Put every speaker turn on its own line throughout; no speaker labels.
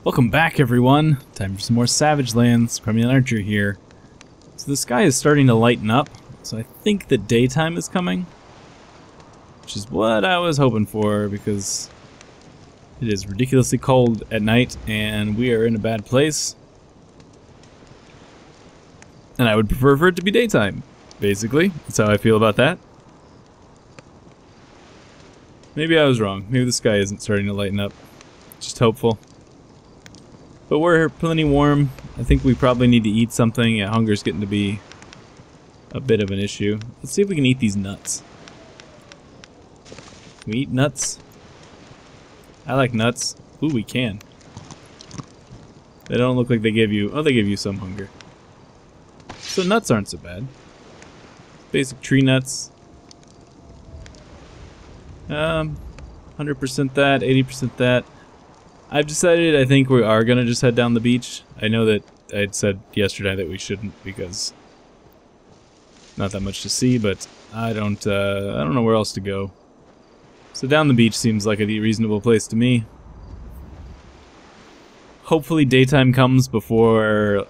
Welcome back, everyone. Time for some more Savage Lands. Premier Archer here. So the sky is starting to lighten up, so I think the daytime is coming, which is what I was hoping for, because it is ridiculously cold at night and we are in a bad place. And I would prefer for it to be daytime, basically. That's how I feel about that. Maybe I was wrong. Maybe the sky isn't starting to lighten up. Just hopeful. But we're plenty warm. I think we probably need to eat something. Yeah, hunger's getting to be a bit of an issue. Let's see if we can eat these nuts. Can we eat nuts? I like nuts. Ooh, we can. They don't look like they give you... Oh, they give you some hunger. So nuts aren't so bad. Basic tree nuts. 100% that, 80% that. I've decided I think we are gonna just head down the beach. I know that I'd said yesterday that we shouldn't because not that much to see, but I don't know where else to go. So down the beach seems like a reasonable place to me. Hopefully daytime comes before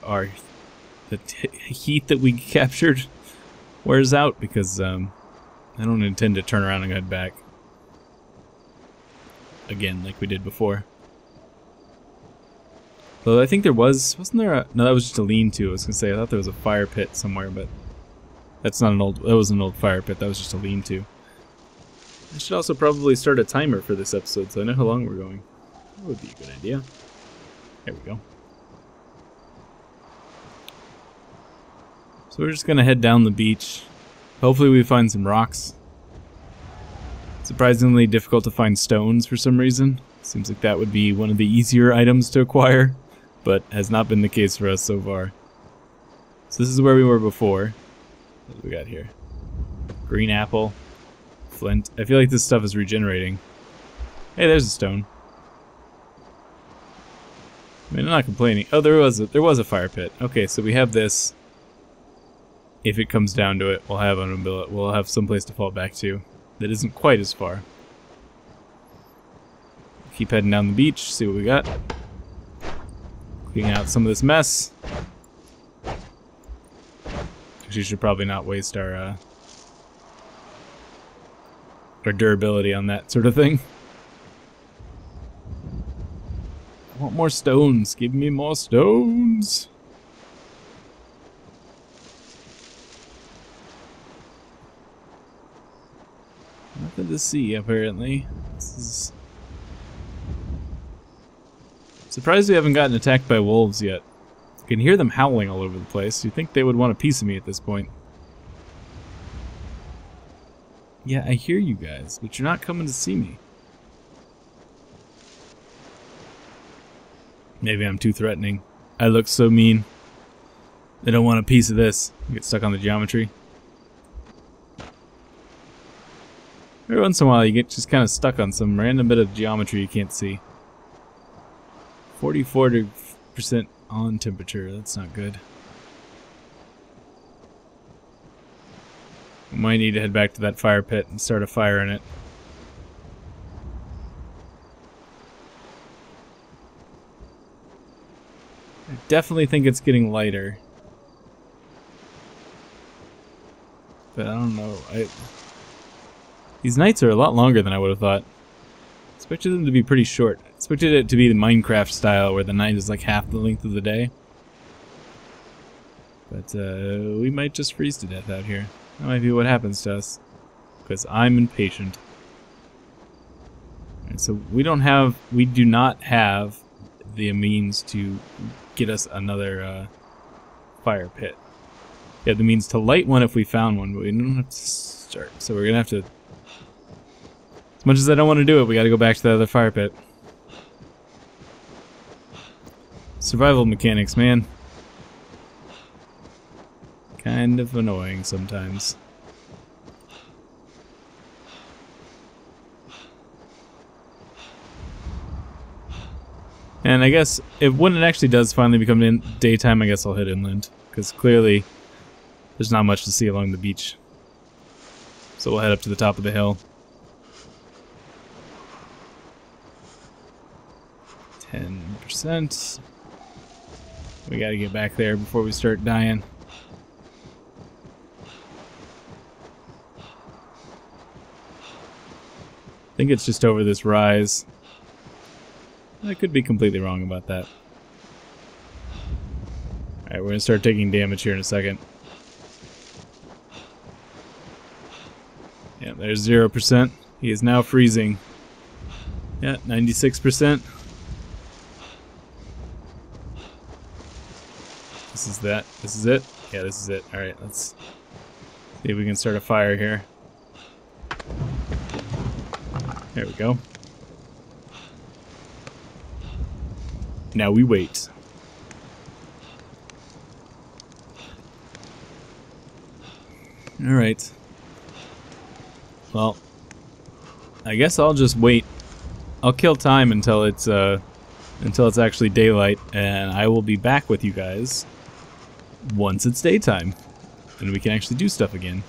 the heat that we captured wears out, because I don't intend to turn around and head back again like we did before. Though I think there wasn't there a... No, that was just a lean-to. I was gonna say, I thought there was a fire pit somewhere, but that's not an old... That was an old fire pit, that was just a lean-to. I should also probably start a timer for this episode so I know how long we're going. That would be a good idea. There we go. So we're just gonna head down the beach. Hopefully we find some rocks. Surprisingly difficult to find stones for some reason. Seems like that would be one of the easier items to acquire, but has not been the case for us so far. So this is where we were before. What do we got here? Green apple. Flint. I feel like this stuff is regenerating. Hey, there's a stone. I mean, I'm not complaining. Oh, there was a fire pit. Okay, so we have this. If it comes down to it, we'll have some place to fall back to that isn't quite as far. Keep heading down the beach, see what we got. Cleaning out some of this mess. Actually, should probably not waste our durability on that sort of thing. I want more stones. Give me more stones. Nothing to see, apparently. This is... Surprised we haven't gotten attacked by wolves yet. I can hear them howling all over the place. You'd think they would want a piece of me at this point. Yeah, I hear you guys, but you're not coming to see me. Maybe I'm too threatening. I look so mean. They don't want a piece of this. Get stuck on the geometry. Every once in a while you get just kind of stuck on some random bit of geometry you can't see. 44% on temperature, that's not good. We might need to head back to that fire pit and start a fire in it. I definitely think it's getting lighter. But I don't know. These nights are a lot longer than I would have thought. Expected them to be pretty short. Expected it to be the Minecraft style where the night is like half the length of the day. But we might just freeze to death out here. That might be what happens to us. Because I'm impatient. Alright, so we do not have the means to get us another fire pit. We have the means to light one if we found one, but we don't have to start. So we're gonna have to... As much as I don't want to do it, we gotta go back to the other fire pit. Survival mechanics, man. Kind of annoying sometimes. And I guess when it actually does finally become daytime, I guess I'll head inland. Because clearly, there's not much to see along the beach. So we'll head up to the top of the hill. 10%. We gotta get back there before we start dying. I think it's just over this rise. I could be completely wrong about that. Alright, we're gonna start taking damage here in a second. Yeah, there's 0%. He is now freezing. Yeah, 96%. This is that. This is it? Yeah, this is it. Alright, let's see if we can start a fire here. There we go. Now we wait. Alright. Well, I guess I'll just wait. I'll kill time until it's actually daylight, and I will be back with you guys once it's daytime and we can actually do stuff again.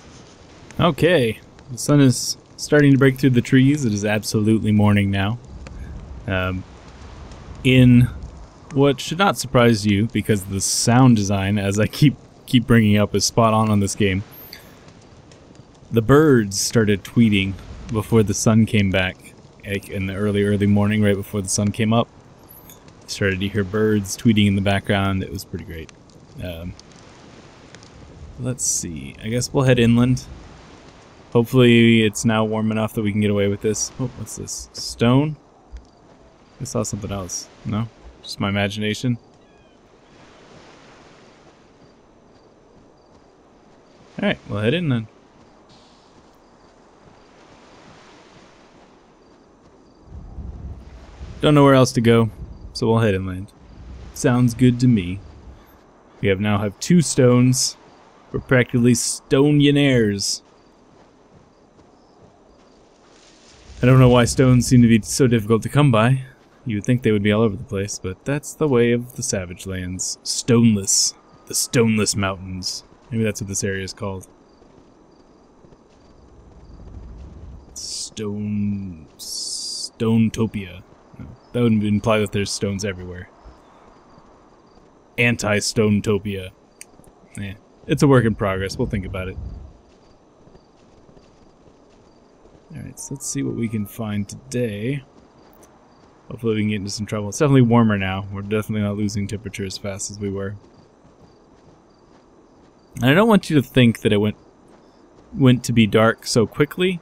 Okay, the sun is starting to break through the trees. It is absolutely morning now. In what should not surprise you, because the sound design, as I keep bringing up, is spot on this game. The birds started tweeting before the sun came back, like in the early morning, right before the sun came up. Started to hear birds tweeting in the background. It was pretty great. Let's see. I guess we'll head inland. Hopefully it's now warm enough that we can get away with this. Oh, what's this? Stone? I saw something else. No? Just my imagination? Alright, we'll head in then. Don't know where else to go, so we'll head inland. Sounds good to me. We now have 2 stones. We're practically stonionaires. I don't know why stones seem to be so difficult to come by. You would think they would be all over the place, but that's the way of the Savage Lands. Stoneless. The Stoneless Mountains. Maybe that's what this area is called. Stonetopia. No, that would imply that there's stones everywhere. Anti-Stonetopia. Eh, it's a work in progress. We'll think about it. Alright, so let's see what we can find today. Hopefully we can get into some trouble. It's definitely warmer now. We're definitely not losing temperature as fast as we were. And I don't want you to think that it went to be dark so quickly.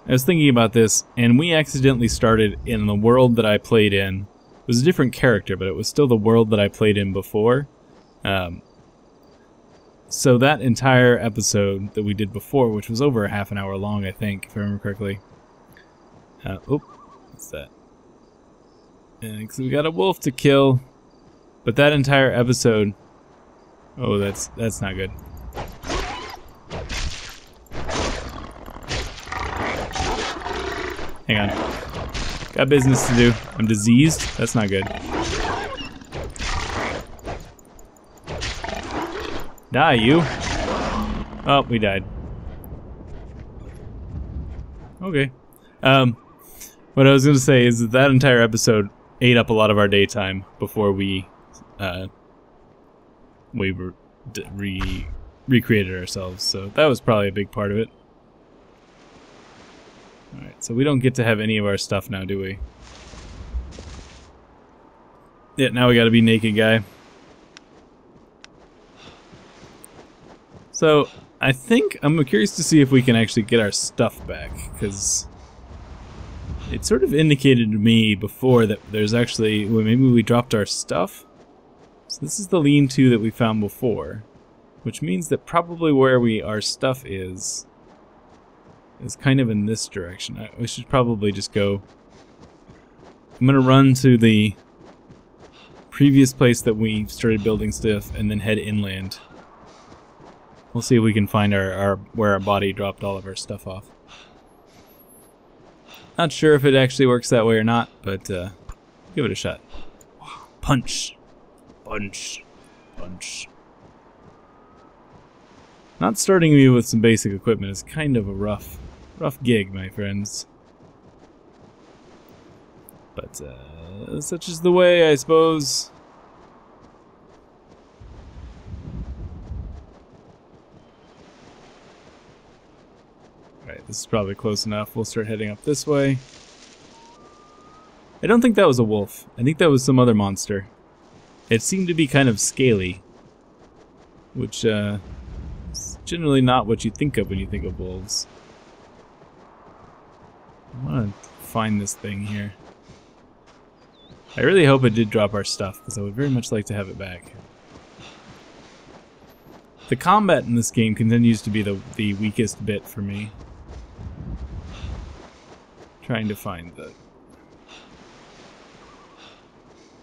I was thinking about this, and we accidentally started in the world that I played in. It was a different character, but it was still the world that I played in before. So that entire episode that we did before, which was over a half an hour long, I think, if I remember correctly. Oh, what's that? Because we got a wolf to kill, but that entire episode... Oh, that's not good. Hang on. Got business to do. I'm diseased? That's not good. Die, you. Oh, we died. Okay. What I was going to say is that entire episode ate up a lot of our daytime before we recreated ourselves, so that was probably a big part of it. Alright, so we don't get to have any of our stuff now, do we? Yeah, now we gotta be naked guy. So, I think, I'm curious to see if we can actually get our stuff back, because it sort of indicated to me before that there's actually, well, maybe we dropped our stuff? So this is the lean-to that we found before, which means that probably where our stuff is kind of in this direction. We should probably just go... I'm gonna run to the previous place that we started building stuff and then head inland. We'll see if we can find where our body dropped all of our stuff off. Not sure if it actually works that way or not, but give it a shot. Punch. Punch. Punch. Not starting me with some basic equipment is kind of a rough gig, my friends. But such is the way, I suppose. Alright, this is probably close enough. We'll start heading up this way. I don't think that was a wolf. I think that was some other monster. It seemed to be kind of scaly, which is generally not what you think of when you think of wolves. I want to find this thing here. I really hope it did drop our stuff, because I would very much like to have it back. The combat in this game continues to be the weakest bit for me. Trying to find the...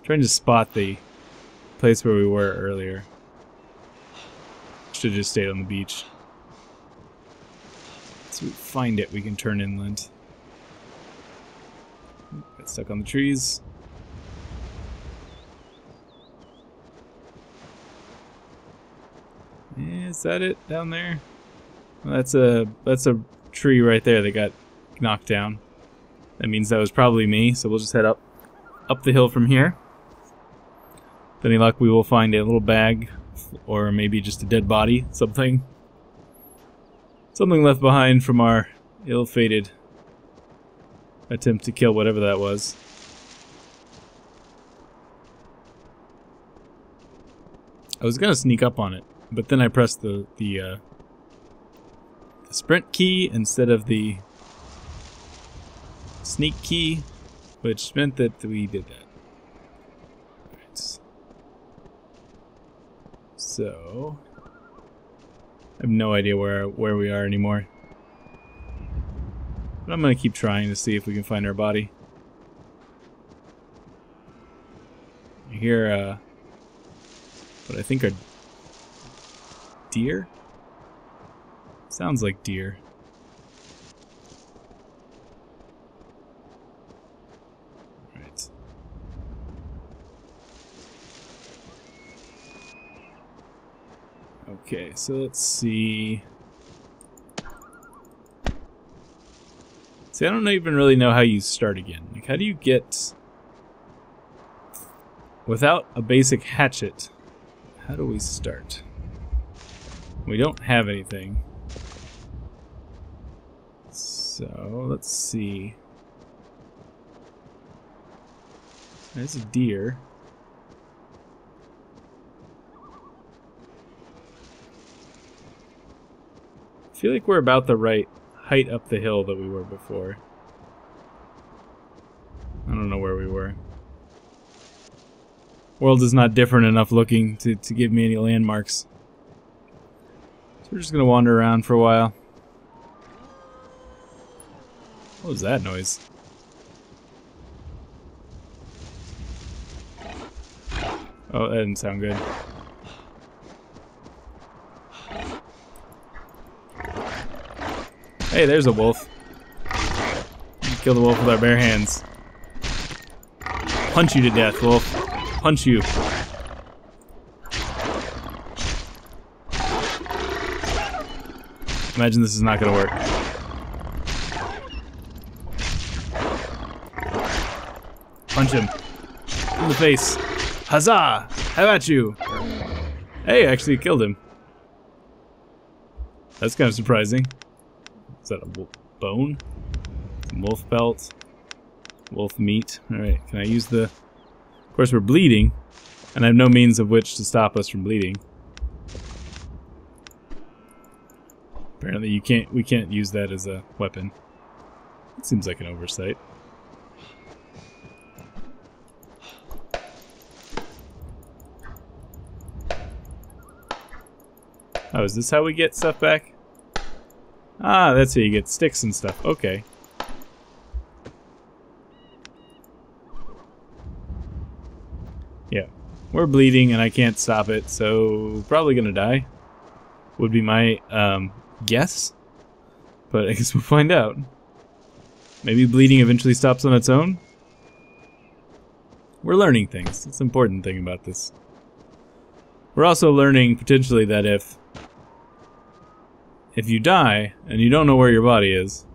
Trying to spot the place where we were earlier. Should have just stayed on the beach. So we find it, we can turn inland. Got stuck on the trees. Is that it down there? Well, that's a tree right there that got knocked down. That means that was probably me, so we'll just head up the hill from here. With any luck, we will find a little bag, or maybe just a dead body, something left behind from our ill-fated attempt to kill whatever that was. I was gonna sneak up on it, but then I pressed the sprint key instead of the sneak key, which meant that we did that. Alright. So I have no idea where we are anymore. But I'm gonna keep trying to see if we can find our body. I hear what I think are deer? Sounds like deer. Right. Okay, so let's see. See, I don't even really know how you start again. Like, how do you get... Without a basic hatchet, how do we start? We don't have anything. So, let's see. There's a deer. I feel like we're about the right height up the hill that we were before. I don't know where we were. World is not different enough looking to give me any landmarks. So we're just gonna wander around for a while. What was that noise? Oh, that didn't sound good. Hey, there's a wolf. Kill the wolf with our bare hands. Punch you to death, wolf. Punch you. Imagine this is not gonna work. Punch him. In the face. Huzzah! How about you? Hey, I actually killed him. That's kind of surprising. Is that a bone? Wolf belt. Wolf meat. Alright, can I use the... Of course we're bleeding, and I have no means of which to stop us from bleeding. Apparently we can't use that as a weapon. It seems like an oversight. Oh, is this how we get stuff back? Ah, that's how you get sticks and stuff. Okay. Yeah. We're bleeding and I can't stop it, so probably gonna die. Would be my guess. But I guess we'll find out. Maybe bleeding eventually stops on its own? We're learning things. That's the important thing about this. We're also learning potentially that if you die and you don't know where your body is,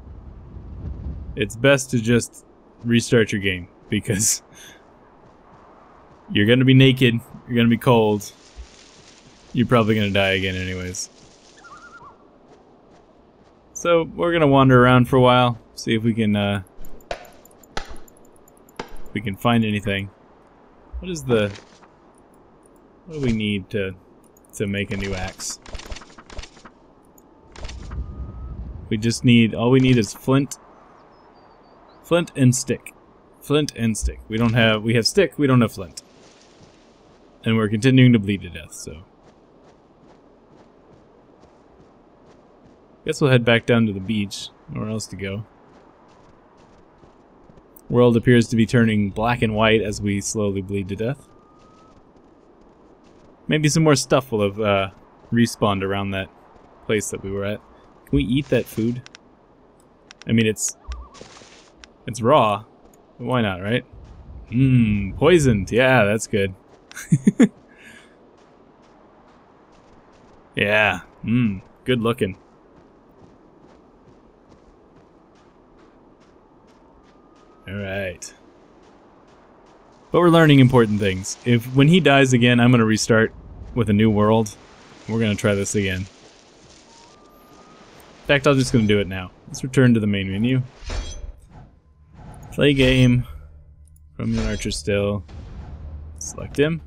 it's best to just restart your game. because you're gonna be naked, you're gonna be cold, you're probably gonna die again anyways. So we're gonna wander around for a while, see if we can find anything. What do we need to make a new axe? All we need is flint and stick. Flint and stick. We have stick, we don't have flint. And we're continuing to bleed to death, so. Guess we'll head back down to the beach. Nowhere else to go. World appears to be turning black and white as we slowly bleed to death. Maybe some more stuff will have respawned around that place that we were at. Can we eat that food? I mean, it's raw. But why not, right? Poisoned. Yeah, that's good. Yeah. Good looking. Alright. But we're learning important things. When he dies again, I'm going to restart with a new world. We're going to try this again. In fact, I'm just going to do it now. Let's return to the main menu. Play game. From an archer still. Select him.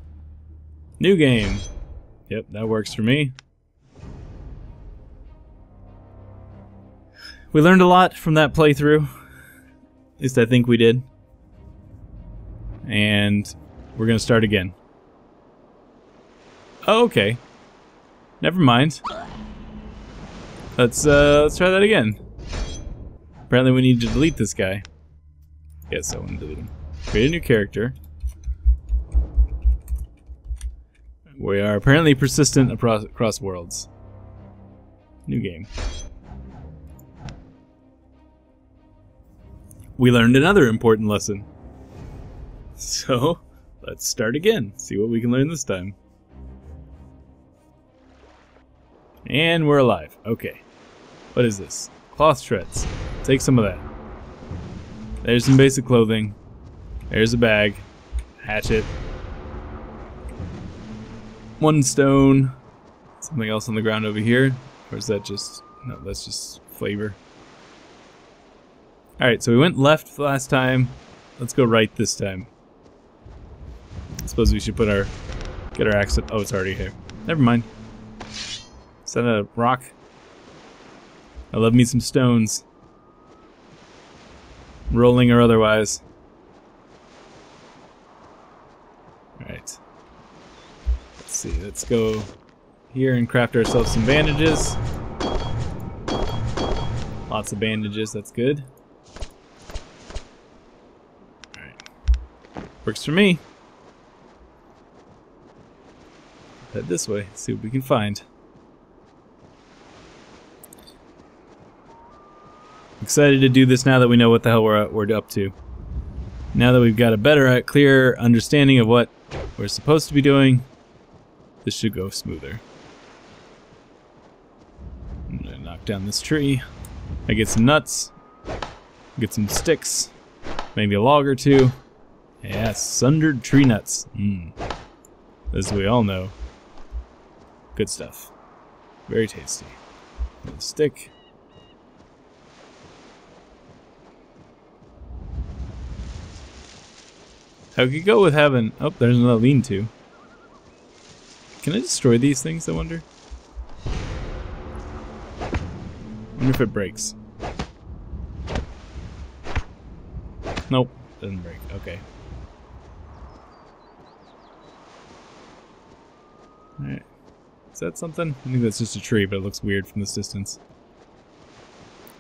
New game. Yep, that works for me. We learned a lot from that playthrough. At least I think we did. And we're gonna start again. Oh, okay. Never mind. Let's try that again. Apparently we need to delete this guy. Yes, I want to delete him. Create a new character. We are apparently persistent across worlds. New game. We learned another important lesson. So, let's start again. See what we can learn this time. And we're alive. Okay. What is this? Cloth shreds. Take some of that. There's some basic clothing. There's a bag. Hatchet. One stone. Something else on the ground over here. Or is that just... No, that's just flavor. Alright, so we went left the last time. Let's go right this time. I suppose we should get our axe up. Oh, it's already here. Never mind. Is that a rock? I love me some stones. Rolling or otherwise. Alright. Let's see, let's go here and craft ourselves some bandages. Lots of bandages, that's good. Alright. Works for me. Head this way, see what we can find. Excited to do this now that we know what the hell we're up to. Now that we've got a better, clearer understanding of what we're supposed to be doing, this should go smoother. I'm gonna knock down this tree. I get some nuts, get some sticks, maybe a log or two. Yeah, sundered tree nuts. As we all know, good stuff. Very tasty. Another stick. How could you go with having... Oh, there's another lean-to. Can I destroy these things, I wonder? I wonder if it breaks. Nope, doesn't break. Okay. Alright. Is that something? I think that's just a tree, but it looks weird from this distance.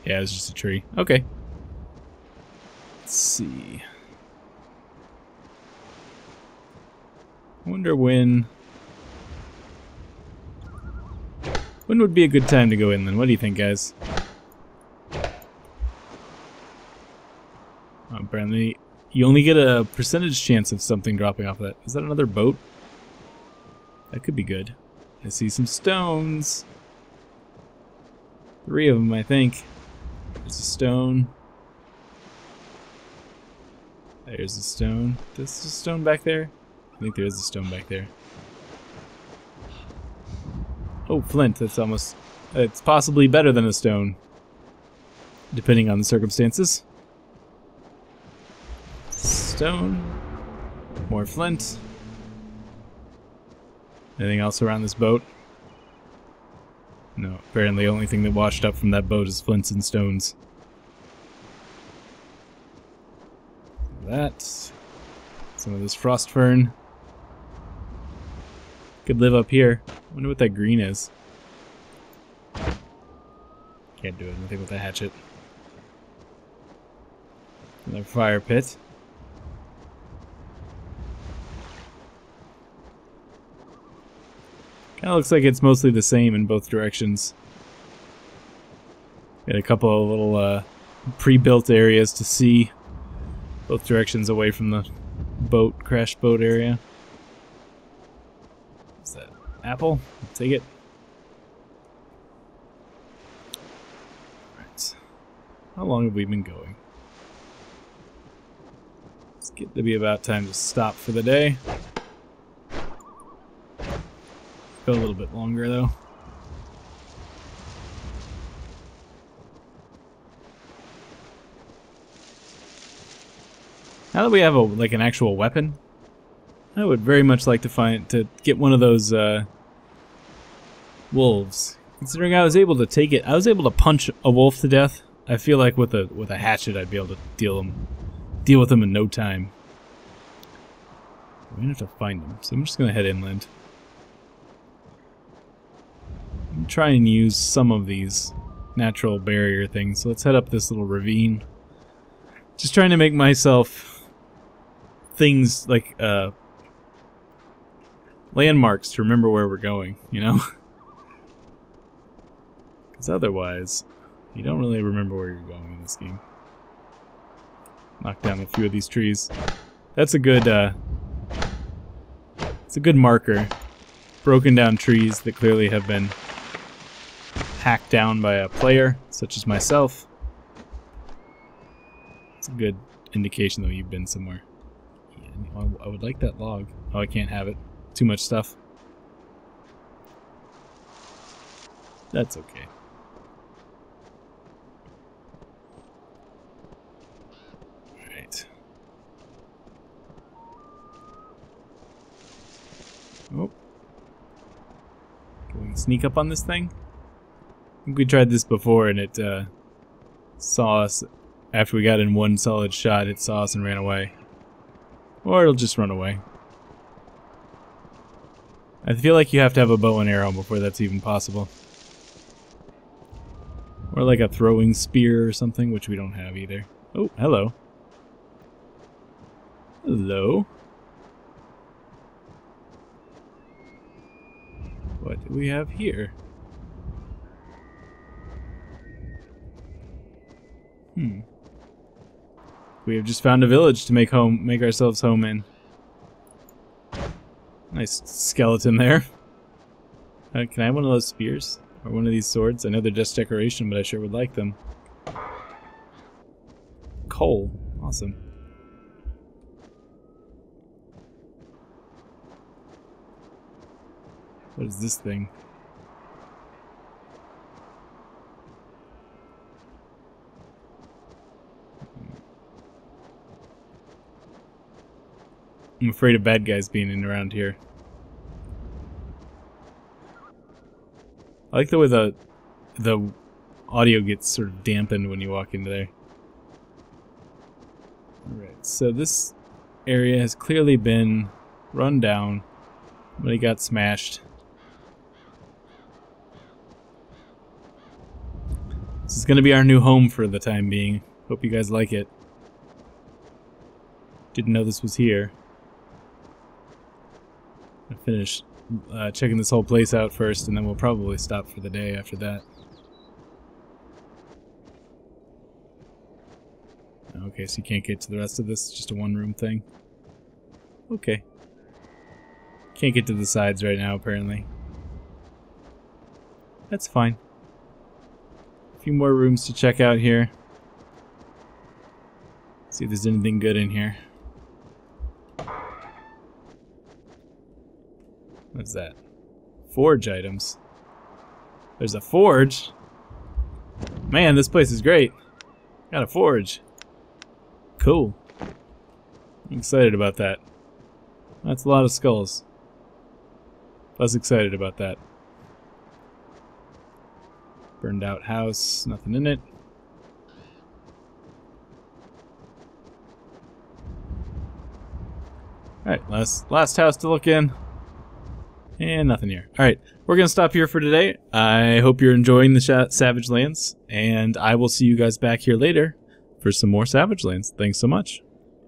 Yeah, it's just a tree. Okay. Let's see. I wonder when would be a good time to go in then? What do you think, guys? Apparently, you only get a percentage chance of something dropping off of that. Is that another boat? That could be good. I see some stones. 3 of them, I think. There's a stone. There's a stone. This is a stone back there? I think there is a stone back there. Oh, flint. That's almost... It's possibly better than a stone. Depending on the circumstances. Stone. More flint. Anything else around this boat? No, apparently the only thing that washed up from that boat is flints and stones. That. Some of this frost fern. Could live up here. Wonder what that green is. Can't do anything with a hatchet. Another fire pit. Kinda looks like it's mostly the same in both directions. Got a couple of little pre-built areas to see both directions away from the boat, crash boat area. What's that? Apple? I'll take it. Alright. How long have we been going? It's getting to be about time to stop for the day. Go a little bit longer though. Now that we have like an actual weapon, I would very much like to get one of those wolves. Considering I was able to take it, I was able to punch a wolf to death. I feel like with a hatchet I'd be able to deal with them in no time. We're gonna have to find them, so I'm just gonna head inland. I'm trying to use some of these natural barrier things. So let's head up this little ravine. Just trying to make myself things like landmarks to remember where we're going, you know? Because otherwise, you don't really remember where you're going in this game. Knock down a few of these trees. That's a good it's a good marker. Broken down trees that clearly have been hacked down by a player, such as myself. It's a good indication that you've been somewhere. Yeah, I would like that log. Oh, I can't have it. Too much stuff. That's okay. Alright. Oh. Can we sneak up on this thing? I think we tried this before and it saw us. After we got in one solid shot, it saw us and ran away. Or it'll just run away. I feel like you have to have a bow and arrow before that's even possible. Or like a throwing spear or something, which we don't have either. Oh, hello. Hello. What do we have here? We have just found a village to make ourselves home in. Nice skeleton there. Can I have one of those spears? Or one of these swords? I know they're just decoration, but I sure would like them. Coal. Awesome. What is this thing? I'm afraid of bad guys being in around here. I like the way the audio gets sort of dampened when you walk into there. Alright, so this area has clearly been run down. Somebody got smashed. This is gonna be our new home for the time being. Hope you guys like it. Didn't know this was here. I'll finish checking this whole place out first, and then we'll probably stop for the day after that. Okay, so you can't get to the rest of this, it's just a one-room thing. Okay. Can't get to the sides right now, apparently. That's fine. A few more rooms to check out here. See if there's anything good in here. What's that? Forge items. There's a forge. Man, this place is great. Got a forge. Cool. I'm excited about that. That's a lot of skulls. Less excited about that. Burned out house. Nothing in it. Alright, last house to look in. And nothing here. Alright, we're going to stop here for today. I hope you're enjoying the Savage Lands. And I will see you guys back here later for some more Savage Lands. Thanks so much.